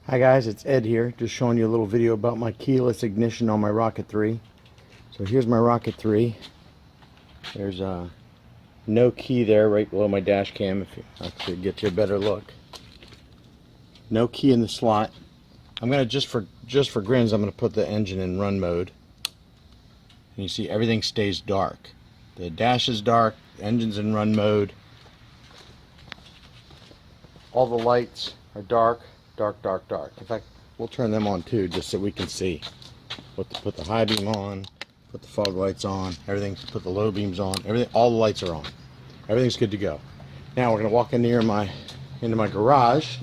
Hi guys, it's Ed here, just showing you a little video about my keyless ignition on my Rocket 3. So here's my Rocket 3. There's no key there right below my dash cam if you actually get you a better look. No key in the slot. I'm gonna just for grins, I'm gonna put the engine in run mode. And you see everything stays dark. The dash is dark, the engine's in run mode. All the lights are dark. Dark, dark, dark. In fact, we'll turn them on too, just so we can see. Put the high beam on, put the fog lights on, everything. Put the low beams on. Everything. All the lights are on. Everything's good to go. Now we're gonna walk in here into my garage,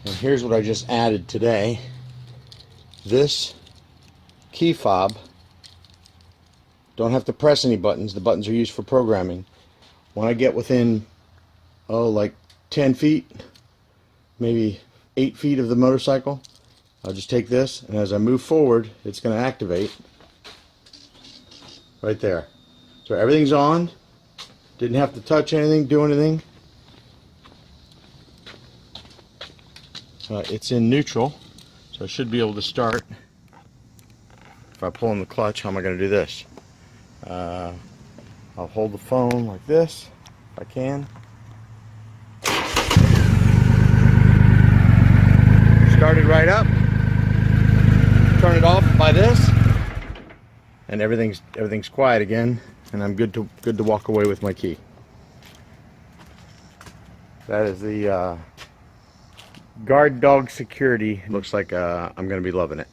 and here's what I just added today. This key fob. Don't have to press any buttons. The buttons are used for programming. When I get within, like 10 feet. Maybe 8 feet of the motorcycle, I'll just take this, and as I move forward, it's going to activate right there. So everything's on. Didn't have to touch anything, do anything. It's in neutral, so I should be able to start. If I pull in the clutch, how am I going to do this? I'll hold the phone like this, if I can. Started right up, turn it off by this, and everything's quiet again, and I'm good to walk away with my key. That is the Guard Dawg Security. Looks like I'm going to be loving it.